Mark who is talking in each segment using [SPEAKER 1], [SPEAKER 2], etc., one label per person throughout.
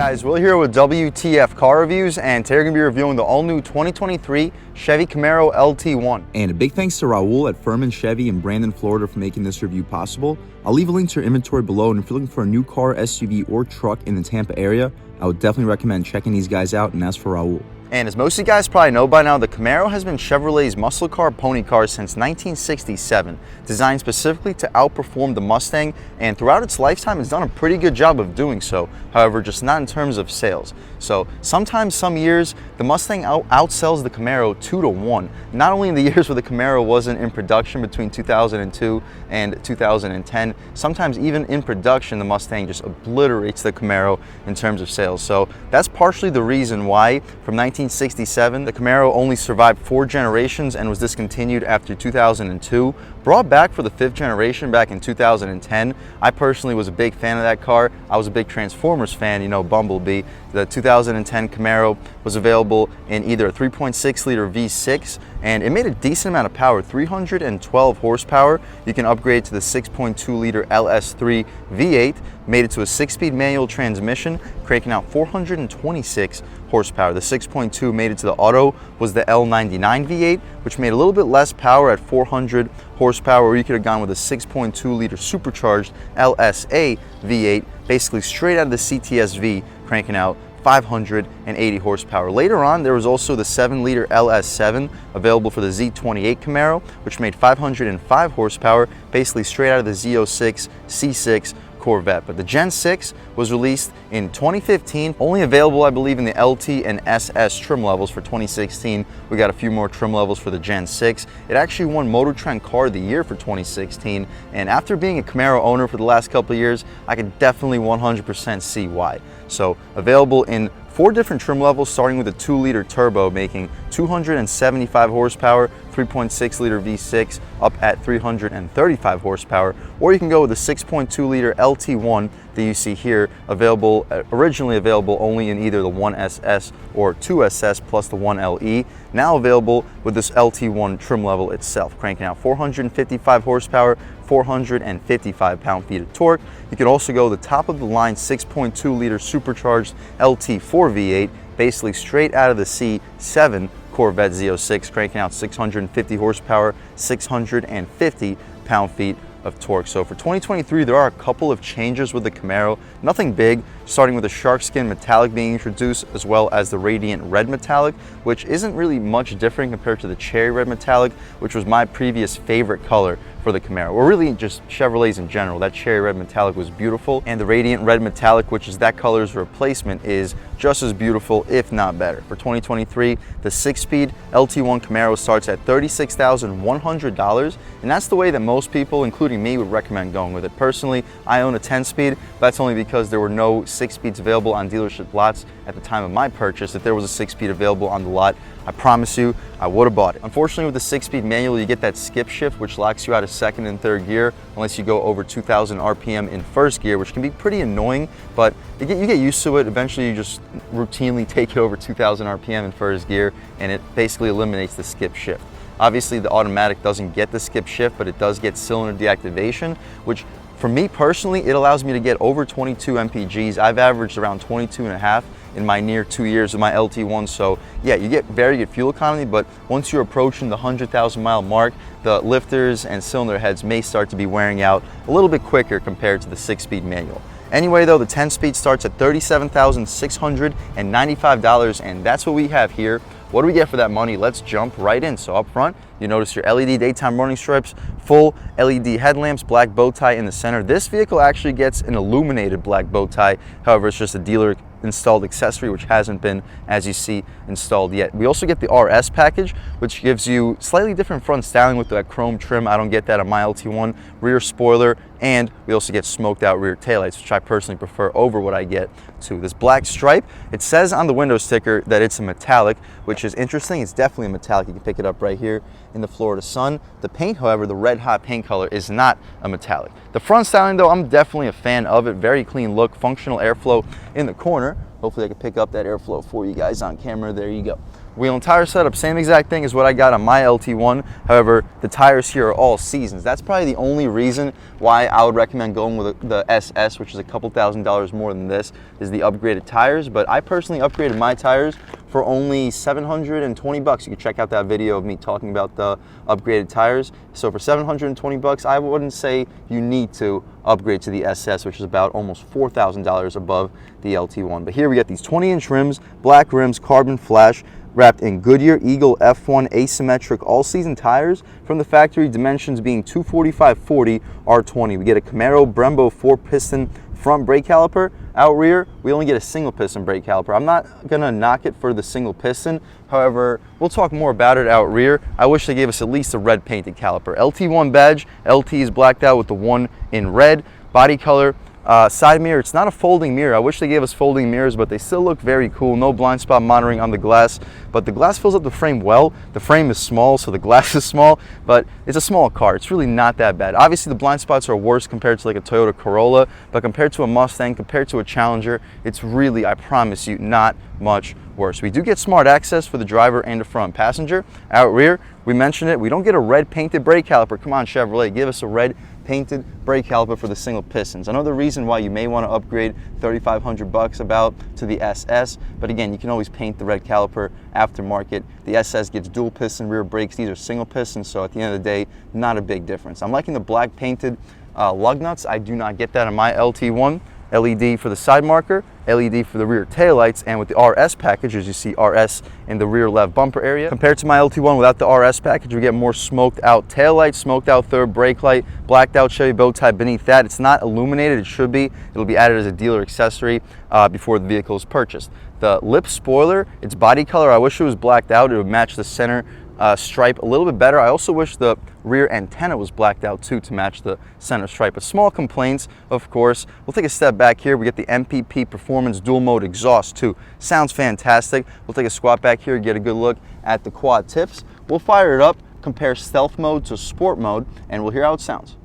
[SPEAKER 1] guys, Will here with W.T.F car reviews, and today we're going to be reviewing the all-new 2023 Chevy Camaro LT1.
[SPEAKER 2] And a big thanks to Raul at Furman Chevy in Brandon, Florida for making this review possible. I'll leave a link to your inventory below, and if you're looking for a new car, SUV, or truck in the Tampa area, I would definitely recommend checking these guys out, and that's for Raul.
[SPEAKER 1] And as most of you guys probably know by now, the Camaro has been Chevrolet's muscle car pony car since 1967, designed specifically to outperform the Mustang, and throughout its lifetime it's done a pretty good job of doing so, however just not in terms of sales. So sometimes, some years, the Mustang outsells the Camaro 2-to-1, not only in the years where the Camaro wasn't in production between 2002 and 2010, sometimes even in production the Mustang just obliterates the Camaro in terms of sales. So that's partially the reason why from 1967 the Camaro only survived 4 generations and was discontinued after 2002, brought back for the 5th generation back in 2010. I personally was a big fan of that car. I was a big Transformers fan, you know, Bumblebee. The 2010 Camaro was available in either a 3.6 liter V6, and it made a decent amount of power, 312 horsepower. You can upgrade to the 6.2 liter LS3 V8, made it to a 6-speed manual transmission, cranking out 426 horsepower. The 6.2 made it to the auto was the L99 V8, which made a little bit less power at 400 horsepower, or you could have gone with a 6.2 liter supercharged LSA V8, basically straight out of the CTS-V, cranking out 580 horsepower. Later on, there was also the 7-liter LS7 available for the Z28 Camaro, which made 505 horsepower, basically straight out of the Z06 C6 Corvette. But the Gen 6 was released in 2015, only available I believe in the LT and SS trim levels. For 2016 we got a few more trim levels for the Gen 6. It actually won Motor Trend Car of the Year for 2016, and after being a Camaro owner for the last couple of years, I can definitely 100% see why. So available in 4 different trim levels, starting with a 2-liter turbo making 275 horsepower, 3.6 liter V6 up at 335 horsepower, or you can go with a 6.2 liter LT1 that you see here, originally available only in either the 1SS or 2SS plus the 1LE, now available with this LT1 trim level itself, cranking out 455 horsepower, 455 pound-feet of torque. You can also go the top of the line 6.2 liter supercharged LT4 V8, basically straight out of the C7 Corvette Z06, cranking out 650 horsepower, 650 pound-feet of torque. So for 2023, there are a couple of changes with the Camaro, nothing big, starting with the shark skin metallic being introduced, as well as the radiant red metallic, which isn't really much different compared to the cherry red metallic, which was my previous favorite color for the Camaro, or really just Chevrolets in general. That cherry red metallic was beautiful, and the radiant red metallic, which is that color's replacement, is just as beautiful, if not better. For 2023, the 6-speed LT1 Camaro starts at $36,100, and that's the way that most people, including me, would recommend going with it. Personally, I own a 10-speed, but that's only because there were no 6-speeds available on dealership lots at the time of my purchase. If there was a 6-speed available on the lot, I promise you, I would have bought it. Unfortunately, with the 6-speed manual, you get that skip shift, which locks you out of 2nd and 3rd gear unless you go over 2,000 RPM in 1st gear, which can be pretty annoying, but you get used to it. Eventually, you just routinely take it over 2,000 RPM in 1st gear, and it basically eliminates the skip shift. Obviously, the automatic doesn't get the skip shift, but it does get cylinder deactivation, which for me personally, it allows me to get over 22 mpgs. I've averaged around 22.5 in my near 2 years of my LT1. So yeah, you get very good fuel economy, but once you're approaching the 100,000 mile mark, the lifters and cylinder heads may start to be wearing out a little bit quicker compared to the 6-speed manual. Anyway though, the 10-speed starts at $37,695, and that's what we have here. What do we get for that money? Let's jump right in. So up front, you notice your LED daytime running stripes, full LED headlamps, black bow tie in the center. This vehicle actually gets an illuminated black bow tie. However, it's just a dealer installed accessory, which hasn't been, as you see, installed yet. We also get the RS package, which gives you slightly different front styling with that chrome trim. I don't get that on my LT1. Rear spoiler, and we also get smoked out rear taillights, which I personally prefer over what I get to this black stripe. It says on the window sticker that it's a metallic, which is interesting. It's definitely a metallic. You can pick it up right here in the Florida sun. The paint, however, the red hot paint color, is not a metallic. The front styling though, I'm definitely a fan of it. Very clean look, functional airflow in the corner. Hopefully I can pick up that airflow for you guys on camera. There you go. Wheel and tire setup, same exact thing as what I got on my LT1. However, the tires here are all seasons. That's probably the only reason why I would recommend going with the SS, which is a couple $1,000s more than this, is the upgraded tires. But I personally upgraded my tires for only 720 bucks. You can check out that video of me talking about the upgraded tires. So for 720 bucks, I wouldn't say you need to upgrade to the SS, which is about almost $4,000 above the LT1. But here we got these 20-inch rims, black rims, carbon flash, wrapped in Goodyear Eagle F1 asymmetric all-season tires from the factory, dimensions being 245/40 R20. We get a Camaro Brembo 4-piston front brake caliper. Out rear, we only get a single piston brake caliper. I'm not gonna knock it for the single piston. However, we'll talk more about it out rear. I wish they gave us at least a red painted caliper. LT1 badge, LT is blacked out with the one in red. Body color, side mirror, it's not a folding mirror. I wish they gave us folding mirrors, but they still look very cool. No blind spot monitoring on the glass, but the glass fills up the frame well. The frame is small, so the glass is small, but it's a small car. It's really not that bad. Obviously, the blind spots are worse compared to like a Toyota Corolla, but compared to a Mustang, compared to a Challenger, it's really, I promise you, not much worse. We do get smart access for the driver and the front passenger. Out rear, we mentioned it, we don't get a red painted brake caliper. Come on, Chevrolet, give us a red painted brake caliper for the single pistons. Another reason why you may want to upgrade 3,500 bucks about to the SS, but again, you can always paint the red caliper aftermarket. The SS gives dual piston rear brakes. These are single pistons, so at the end of the day, not a big difference. I'm liking the black painted lug nuts. I do not get that on my LT1. LED for the side marker, LED for the rear taillights, and with the RS package, as you see RS in the rear left bumper area. Compared to my LT1 without the RS package, we get more smoked out taillights, smoked out third brake light, blacked out Chevy bow tie beneath that. It's not illuminated, it should be. It'll be added as a dealer accessory before the vehicle is purchased. The lip spoiler, its body color, I wish it was blacked out. It would match the center stripe a little bit better. I also wish the rear antenna was blacked out too to match the center stripe. But small complaints, of course. We'll take a step back here. We get the MPP Performance Dual Mode exhaust too. Sounds fantastic. We'll take a squat back here, get a good look at the quad tips. We'll fire it up, compare stealth mode to sport mode, and we'll hear how it sounds.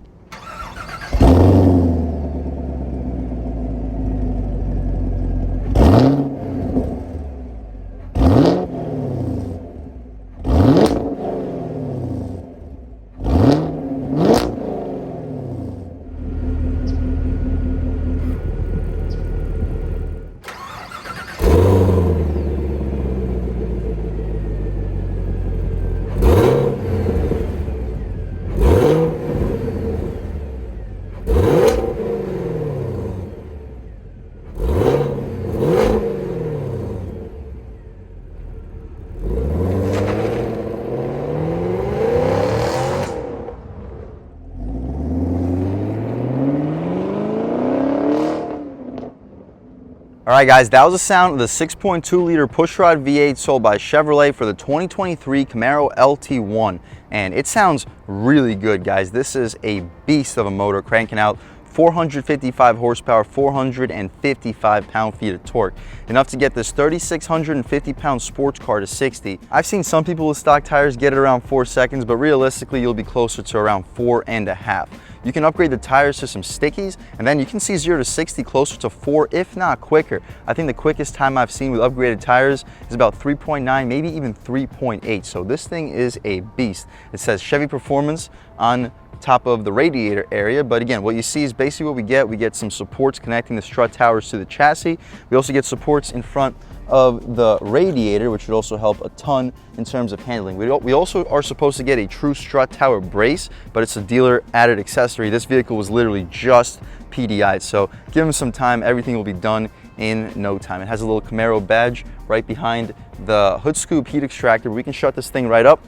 [SPEAKER 1] All right, guys, that was the sound of the 6.2-liter pushrod V8 sold by Chevrolet for the 2023 Camaro LT1, and it sounds really good, guys. This is a beast of a motor, cranking out 455 horsepower, 455 pound-feet of torque, enough to get this 3,650-pound sports car to 60. I've seen some people with stock tires get it around 4 seconds, but realistically, you'll be closer to around 4.5. You can upgrade the tires to some stickies, and then you can see 0 to 60 closer to 4, if not quicker. I think the quickest time I've seen with upgraded tires is about 3.9, maybe even 3.8. So this thing is a beast. It says Chevy Performance on top of the radiator area, but again, what you see is basically what we get. We get some supports connecting the strut towers to the chassis. We also get supports in front of the radiator, which would also help a ton in terms of handling. We also are supposed to get a true strut tower brace, but it's a dealer added accessory. This vehicle was literally just PDI'd, so give them some time, everything will be done in no time. It has a little Camaro badge right behind the hood scoop heat extractor. We can shut this thing right up.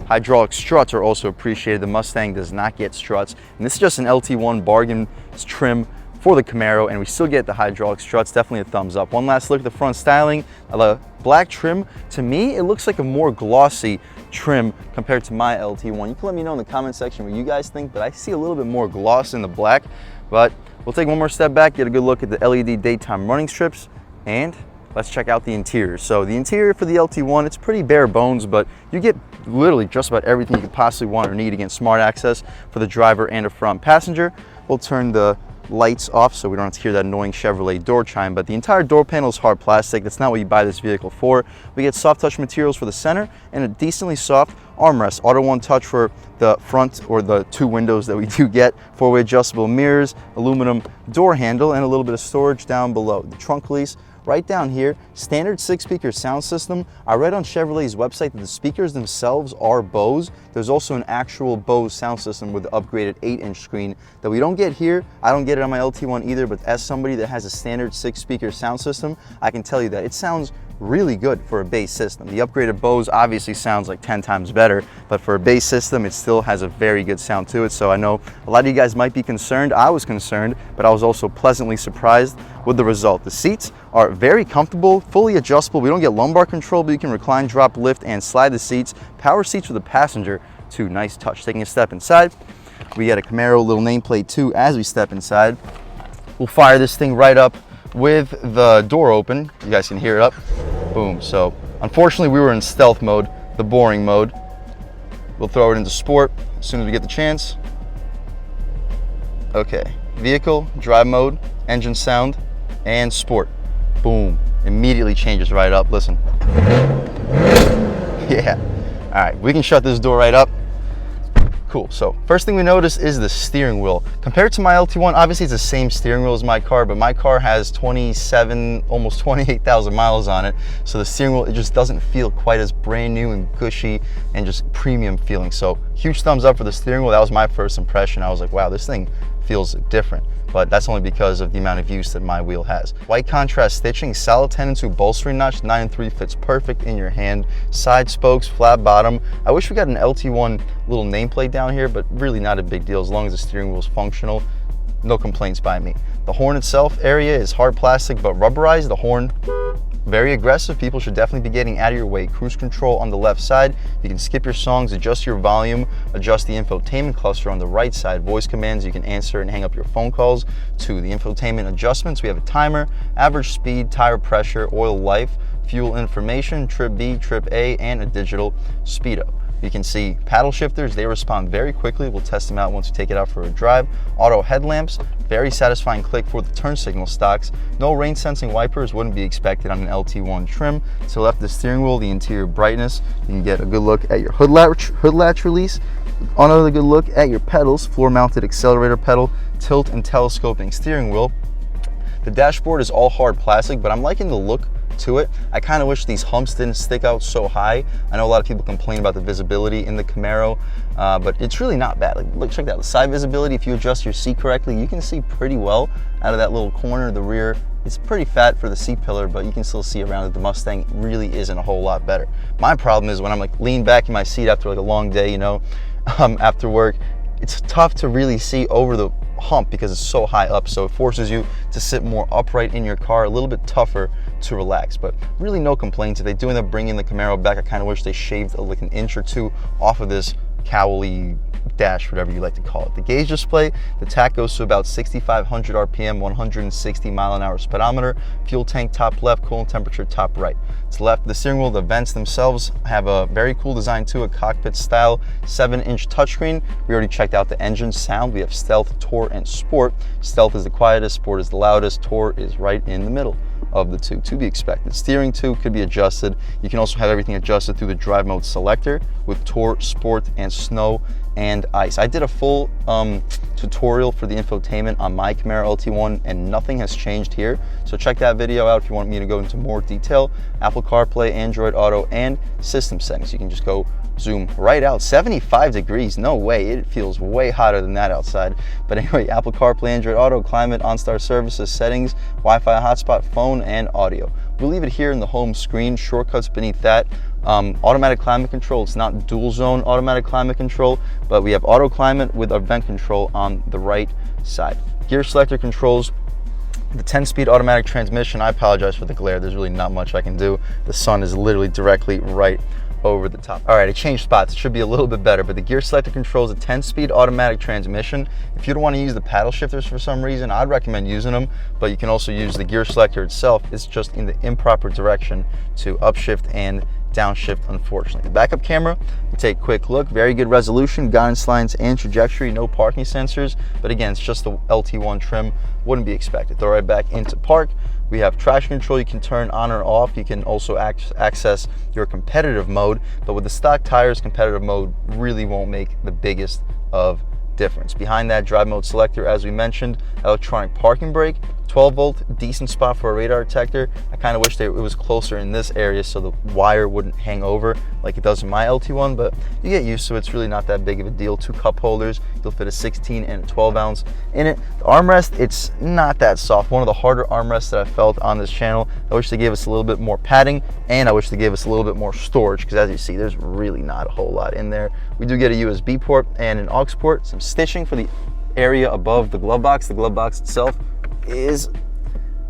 [SPEAKER 1] Hydraulic struts are also appreciated. The Mustang does not get struts, and this is just an LT1 bargain trim for the Camaro, and we still get the hydraulic struts. Definitely a thumbs up. One last look at the front styling. The black trim, to me, it looks like a more glossy trim compared to my LT1. You can let me know in the comment section what you guys think, but I see a little bit more gloss in the black. But we'll take one more step back, get a good look at the LED daytime running strips, and let's check out the interior. So the interior for the LT1, it's pretty bare bones, but you get literally just about everything you could possibly want or need. Again, smart access for the driver and a front passenger. We'll turn the lights off so we don't have to hear that annoying Chevrolet door chime, but the entire door panel is hard plastic. That's not what you buy this vehicle for. We get soft touch materials for the center and a decently soft armrest. Auto one touch for the front or the two windows that we do get, four-way adjustable mirrors, aluminum door handle, and a little bit of storage down below. The trunk release right down here, standard 6-speaker sound system. I read on Chevrolet's website that the speakers themselves are Bose. There's also an actual Bose sound system with the upgraded 8-inch screen that we don't get here. I don't get it on my LT1 either, but as somebody that has a standard 6-speaker sound system, I can tell you that it sounds really good for a bass system. The upgraded Bose obviously sounds like 10 times better, but for a bass system, it still has a very good sound to it. So I know a lot of you guys might be concerned. I was concerned, but I was also pleasantly surprised with the result. The seats are very comfortable, fully adjustable. We don't get lumbar control, but you can recline, drop, lift, and slide the seats. Power seats for the passenger, too. Nice touch. Taking a step inside, we get a Camaro little nameplate too as we step inside. We'll fire this thing right up with the door open. You guys can hear it up. Boom. So unfortunately we were in stealth mode, the boring mode. We'll throw it into sport as soon as we get the chance. Okay, vehicle, drive mode, engine sound, and sport. Boom, immediately changes right up. Listen. Yeah. All right, we can shut this door right up. Cool. So first thing we notice is the steering wheel. Compared to my LT1, obviously it's the same steering wheel as my car, but my car has 27, almost 28,000 miles on it. So the steering wheel, it just doesn't feel quite as brand new and gushy and just premium feeling. So huge thumbs up for the steering wheel. That was my first impression. I was like, wow, this thing feels different. But that's only because of the amount of use that my wheel has. White contrast stitching, solid 10-2 bolstering notch, 9-3 fits perfect in your hand. Side spokes, flat bottom. I wish we got an LT1 little nameplate down here, but really not a big deal as long as the steering wheel is functional. No complaints by me. The horn itself area is hard plastic but rubberized. The horn, very aggressive. People should definitely be getting out of your way. Cruise control on the left side. You can skip your songs, adjust your volume, adjust the infotainment cluster on the right side. Voice commands, you can answer and hang up your phone calls. To the infotainment adjustments, we have a timer, average speed, tire pressure, oil life, fuel information, trip B, trip A, and a digital speedo. You can see paddle shifters, they respond very quickly. We'll test them out once we take it out for a drive. Auto headlamps, very satisfying click for the turn signal stocks. No rain sensing wipers, wouldn't be expected on an LT1 trim. To the left of the steering wheel, the interior brightness. You can get a good look at your hood latch release. Another good look at your pedals, floor mounted accelerator pedal, tilt and telescoping steering wheel. The dashboard is all hard plastic, but I'm liking the look to it. I kind of wish these humps didn't stick out so high. I know a lot of people complain about the visibility in the Camaro, but it's really not bad. Like, look, check that, the side visibility, if you adjust your seat correctly, you can see pretty well out of that little corner. The rear, it's pretty fat for the seat pillar, but you can still see around it. The Mustang really isn't a whole lot better. My problem is when I'm like leaned back in my seat after like a long day, you know, after work, it's tough to really see over the hump because it's so high up, so it forces you to sit more upright in your car, a little bit tougher to relax, but really no complaints. If they do end up bringing the Camaro back, I kind of wish they shaved like an inch or two off of this cowly dash, whatever you like to call it. The gauge display, the tach goes to about 6,500 RPM, 160 mile-an-hour speedometer. Fuel tank top left, coolant temperature top right. To the left of the steering wheel, the vents themselves have a very cool design too, a cockpit style 7-inch touchscreen. We already checked out the engine sound. We have Stealth, Tour, and Sport. Stealth is the quietest, Sport is the loudest, Tour is right in the middle of the two, to be expected. Steering too could be adjusted. You can also have everything adjusted through the drive mode selector with Tour, Sport, and Snow and Ice. I did a full tutorial for the infotainment on my Camaro LT1 and nothing has changed here. So check that video out if you want me to go into more detail. Apple CarPlay, Android Auto, and system settings. You can just go zoom right out. 75 degrees, no way. It feels way hotter than that outside. But anyway, Apple CarPlay, Android Auto, climate, OnStar services, settings, Wi-Fi hotspot, phone, and audio. We'll leave it here in the home screen. Shortcuts beneath that. Automatic climate control. It's not dual zone automatic climate control, but we have auto climate with our vent control on the right side. Gear selector controls the 10-speed automatic transmission. I apologize for the glare. There's really not much I can do. The sun is literally directly right over the top. All right, I changed spots. It should be a little bit better, but the gear selector controls a 10-speed automatic transmission. If you don't want to use the paddle shifters for some reason, I'd recommend using them, but you can also use the gear selector itself. It's just in the improper direction to upshift and downshift, unfortunately. The backup camera, we take a quick look, very good resolution, guidance lines and trajectory, no parking sensors, but again, it's just the LT1 trim, wouldn't be expected. Throw right back into park. We have traction control you can turn on or off. You can also access your competitive mode, but with the stock tires, competitive mode really won't make the biggest of difference. Behind that, drive mode selector, as we mentioned, electronic parking brake, 12 volt, decent spot for a radar detector. I kind of wish it was closer in this area so the wire wouldn't hang over like it does in my LT1, but you get used to it. It's really not that big of a deal. 2 cup holders, you'll fit a 16 and a 12 ounce in it. The armrest, it's not that soft. One of the harder armrests that I felt on this channel. I wish they gave us a little bit more padding, and I wish they gave us a little bit more storage, because as you see, there's really not a whole lot in there. We do get a USB port and an aux port, some stitching for the area above the glove box. The glove box itself is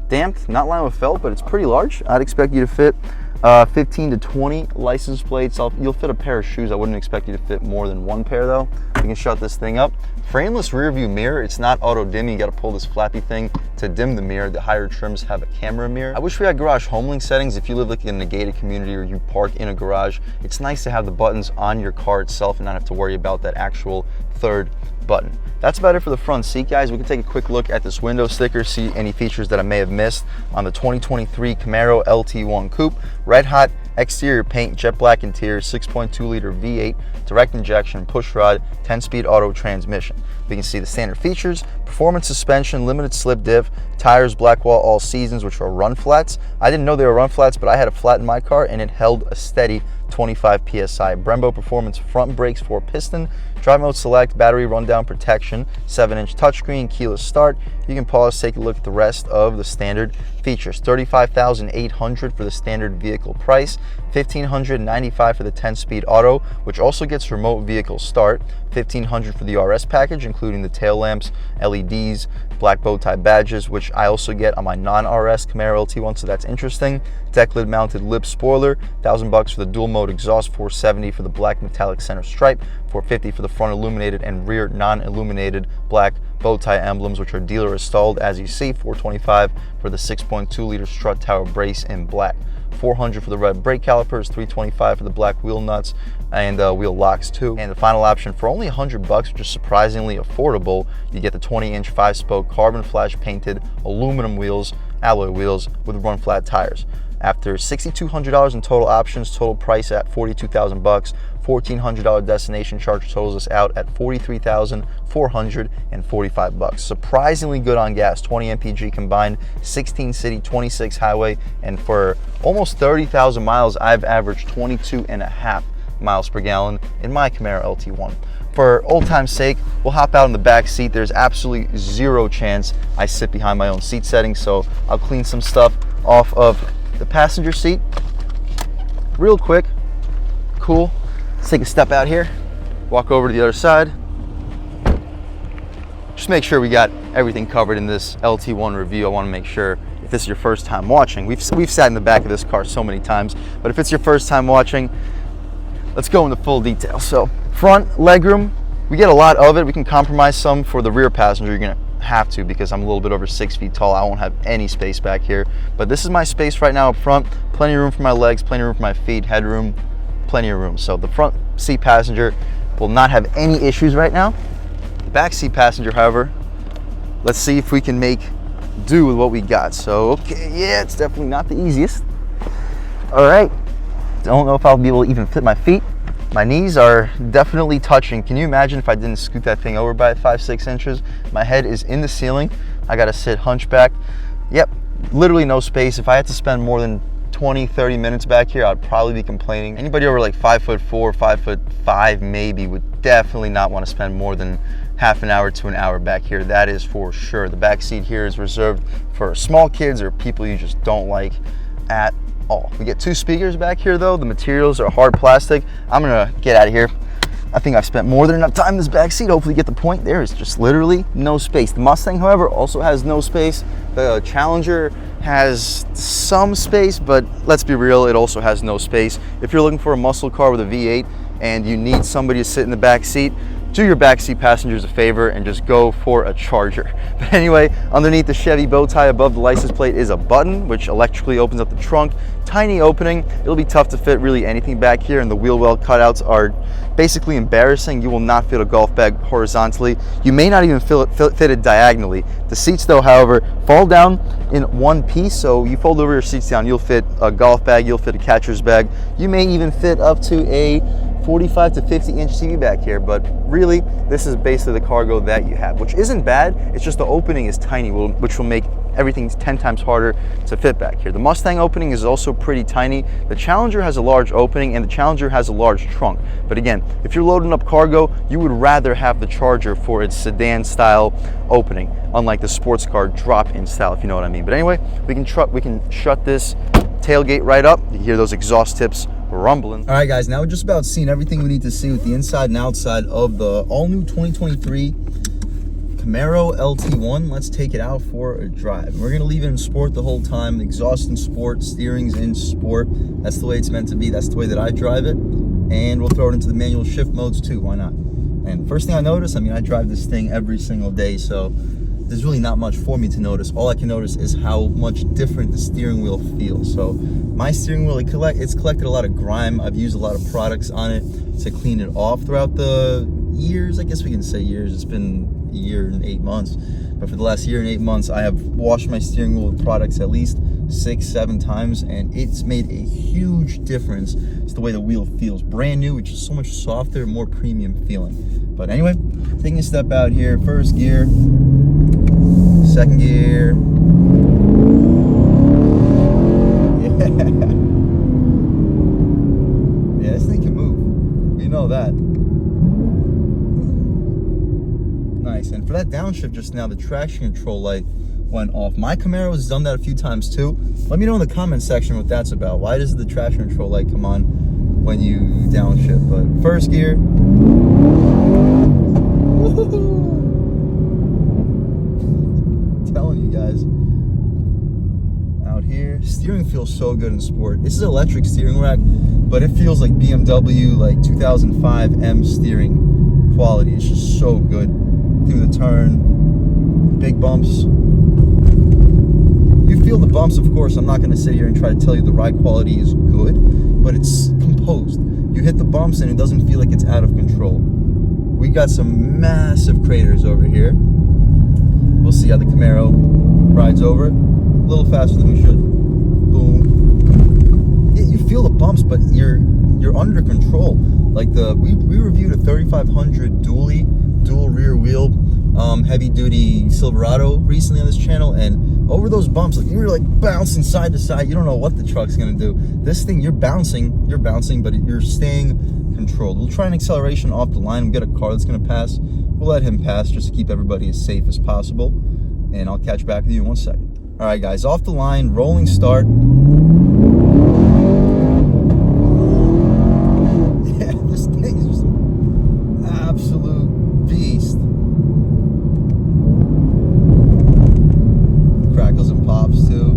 [SPEAKER 1] damped, not lined with felt, but it's pretty large. I'd expect you to fit 15 to 20 license plates. You'll fit a pair of shoes. I wouldn't expect you to fit more than 1 pair though. You can shut this thing up. Frameless rear view mirror, it's not auto dimming. You got to pull this flappy thing to dim the mirror. The higher trims have a camera mirror. I wish we had garage home link settings. If you live like in a gated community or you park in a garage, it's nice to have the buttons on your car itself and not have to worry about that actual third button. That's about it for the front seat, guys. We can take a quick look at this window sticker, see any features that I may have missed on the 2023 Camaro LT1 Coupe. Red hot exterior paint, jet black interior, 6.2 liter V8, direct injection, push rod, 10-speed auto transmission. We can see the standard features: performance suspension, limited slip diff, tires Blackwall all seasons, which are run flats. I didn't know they were run flats, but I had a flat in my car and it held a steady 25 psi. Brembo performance front brakes, 4-piston, drive mode select, battery rundown protection, 7-inch touchscreen, keyless start. You can pause, take a look at the rest of the standard features. $35,800 for the standard vehicle price, $1,595 for the 10-speed auto, which also gets remote vehicle start, $1,500 for the RS package, including the tail lamps, LEDs, black bow tie badges, which I also get on my non-RS Camaro LT1, so that's interesting. Deck lid mounted lip spoiler, $1,000 for the dual mode exhaust, $470 for the black metallic center stripe, $450 for the front illuminated and rear non-illuminated black bow tie emblems, which are dealer installed, as you see, $425 for the 6.2 liter strut tower brace in black, $400 for the red brake calipers, $325 for the black wheel nuts and wheel locks too. And the final option for only $100, which is surprisingly affordable, you get the 20-inch 5-spoke carbon flash painted aluminum wheels, alloy wheels with run flat tires. After $6,200 in total options, total price at $42,000, $1,400 destination charge totals us out at $43,445. Surprisingly good on gas, 20 mpg combined, 16 city, 26 highway, and for almost 30,000 miles, I've averaged 22.5 miles per gallon in my Camaro LT1. For old time's sake, we'll hop out in the back seat. There's absolutely zero chance I sit behind my own seat setting, so I'll clean some stuff off of the passenger seat real quick. Cool. Let's take a step out here, walk over to the other side. Just make sure we got everything covered in this LT1 review. I want to make sure, if this is your first time watching, we've sat in the back of this car so many times, but if it's your first time watching, let's go into full detail. So front legroom, we get a lot of it. We can compromise some for the rear passenger. You're gonna have to, because I'm a little bit over 6 feet tall. I won't have any space back here, but this is my space right now up front. Plenty of room for my legs, plenty of room for my feet, headroom, plenty of room. So the front seat passenger will not have any issues right now. The back seat passenger, however, let's see if we can make do with what we got. So okay, yeah, it's definitely not the easiest. All right, don't know if I'll be able to even fit my feet. My knees are definitely touching. Can you imagine if I didn't scoot that thing over by 5-6 inches? My head is in the ceiling. I gotta sit hunchback. Yep, literally no space. If I had to spend more than 20-30 minutes back here, I'd probably be complaining. Anybody over like 5'4", 5'5" maybe would definitely not want to spend more than half an hour to an hour back here. That is for sure. The back seat here is reserved for small kids or people you just don't like at all. We get 2 speakers back here though. The materials are hard plastic. I'm gonna get out of here. I think I've spent more than enough time in this back seat. Hopefully you get the point. There is just literally no space. The Mustang, however, also has no space. The Challenger has some space, but let's be real, it also has no space. If you're looking for a muscle car with a V8 and you need somebody to sit in the back seat, do your backseat passengers a favor and just go for a Charger. But anyway, underneath the Chevy bow tie above the license plate is a button which electrically opens up the trunk, tiny opening. It'll be tough to fit really anything back here, and the wheel well cutouts are basically embarrassing. You will not fit a golf bag horizontally. You may not even fit it diagonally. The seats though, however, fall down in one piece, so you fold over your seats down, you'll fit a golf bag, you'll fit a catcher's bag. You may even fit up to a 45 to 50 inch TV back here, but really this is basically the cargo that you have, which isn't bad. It's just the opening is tiny, which will make everything 10 times harder to fit back here. The Mustang opening is also pretty tiny. The Challenger has a large opening and the Challenger has a large trunk. But again, if you're loading up cargo, you would rather have the Charger for its sedan style opening, unlike the sports car drop-in style, if you know what I mean. But anyway, we can shut this tailgate right up. You hear those exhaust tips rumbling. All right, guys, now we're just about seeing everything we need to see with the inside and outside of the all-new 2023 Camaro LT1. Let's take it out for a drive. We're gonna leave it in sport the whole time. The exhaust in sport, steering's in sport. That's the way it's meant to be. That's the way that I drive it. And we'll throw it into the manual shift modes too, why not? And first thing I notice, I mean, I drive this thing every single day, so there's really not much for me to notice. All I can notice is how much different the steering wheel feels. So my steering wheel, it's collected a lot of grime. I've used a lot of products on it to clean it off throughout the years. I guess we can say years. It's been a year and 8 months. But for the last year and 8 months, I have washed my steering wheel with products at least 6-7 times, and it's made a huge difference. It's the way the wheel feels. Brand new, which is so much softer, more premium feeling. But anyway, taking a step out here, first gear, second gear. Yeah, this thing can move. You know that. Nice. And for that downshift just now, the traction control light went off. My Camaro has done that a few times too. Let me know in the comment section what that's about. Why does the traction control light come on when you downshift? But first gear. Telling you guys, out here, steering feels so good in sport. This is electric steering rack, but it feels like BMW like 2005 M steering quality. It's just so good through the turn, big bumps. You feel the bumps, of course. I'm not going to sit here and try to tell you the ride quality is good, but it's composed. You hit the bumps and it doesn't feel like it's out of control. We got some massive craters over here. We'll see how the Camaro rides over it. A little faster than we should. Boom. Yeah, you feel the bumps, but you're under control. Like we reviewed a 3500 dual rear wheel heavy duty Silverado recently on this channel, and over those bumps, like you're like bouncing side to side. You don't know what the truck's gonna do. This thing, you're bouncing, but you're staying controlled. We'll try an acceleration off the line. We'll get a car that's gonna pass. We'll let him pass just to keep everybody as safe as possible. And I'll catch back with you in 1 second. All right, guys, off the line, rolling start. Yeah, this thing is just an absolute beast. Crackles and pops too.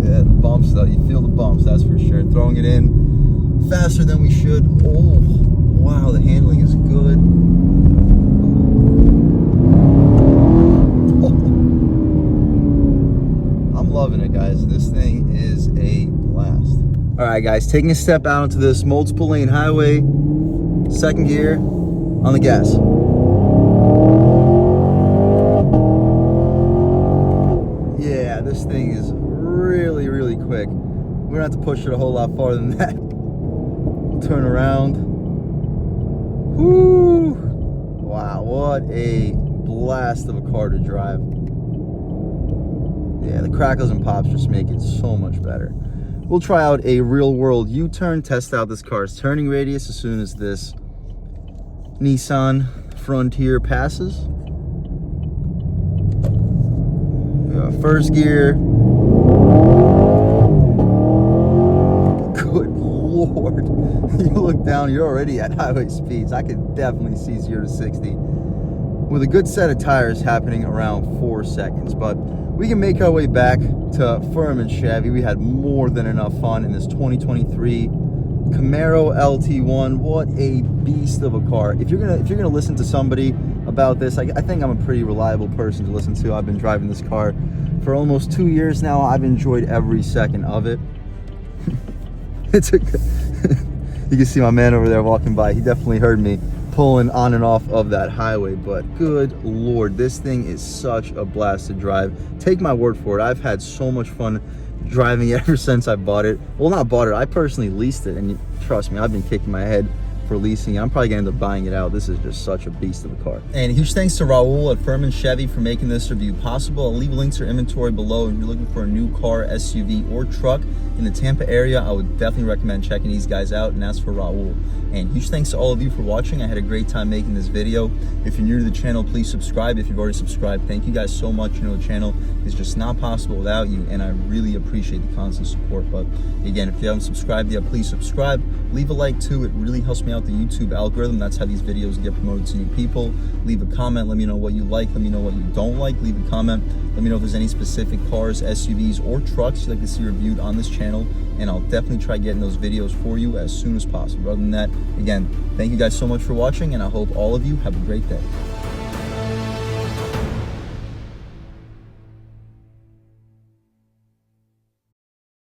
[SPEAKER 1] Yeah, the bumps though. You feel the bumps, that's for sure. Throwing it in faster than we should. Oh, wow, the handling is good. I'm loving it, guys. This thing is a blast. All right, guys, taking a step out into this multiple lane highway. Second gear on the gas. Yeah, this thing is really, really quick. We're gonna have to push it a whole lot farther than that. We'll turn around. Whoo! Wow, what a blast of a car to drive. Yeah, the crackles and pops just make it so much better. We'll try out a real world U-turn, test out this car's turning radius as soon as this Nissan Frontier passes. First gear. Good Lord. You look down, you're already at highway speeds. I could definitely see 0 to 60 with a good set of tires happening around 4 seconds. But we can make our way back to Furman Chevy. We had more than enough fun in this 2023 Camaro LT1. What a beast of a car. If you're gonna listen to somebody about this, I think I'm a pretty reliable person to listen to. I've been driving this car for almost 2 years now. I've enjoyed every second of it. You can see my man over there walking by. He definitely heard me pulling on and off of that highway, but good Lord, this thing is such a blast to drive. Take my word for it. I've had so much fun driving it ever since I bought it. Well, not bought it, I personally leased it, and trust me, I've been kicking my head for leasing it. I'm probably gonna end up buying it out. This is just such a beast of a car. And huge thanks to Raul at Furman Chevy for making this review possible. I'll leave links to inventory below. If you're looking for a new car, SUV, or truck in the Tampa area, I would definitely recommend checking these guys out, and that's for Raul. And huge thanks to all of you for watching. I had a great time making this video. If you're new to the channel, please subscribe. If you've already subscribed, thank you guys so much. You know, the channel is just not possible without you, and I really appreciate the constant support. But again, if you haven't subscribed yet, please subscribe. Leave a like too. It really helps me out the YouTube algorithm. That's how these videos get promoted to new people. Leave a comment. Let me know what you like. Let me know what you don't like. Leave a comment. Let me know if there's any specific cars, SUVs, or trucks you'd like to see reviewed on this channel, and I'll definitely try getting those videos for you as soon as possible. Other than that, again, thank you guys so much for watching, and I hope all of you have a great day.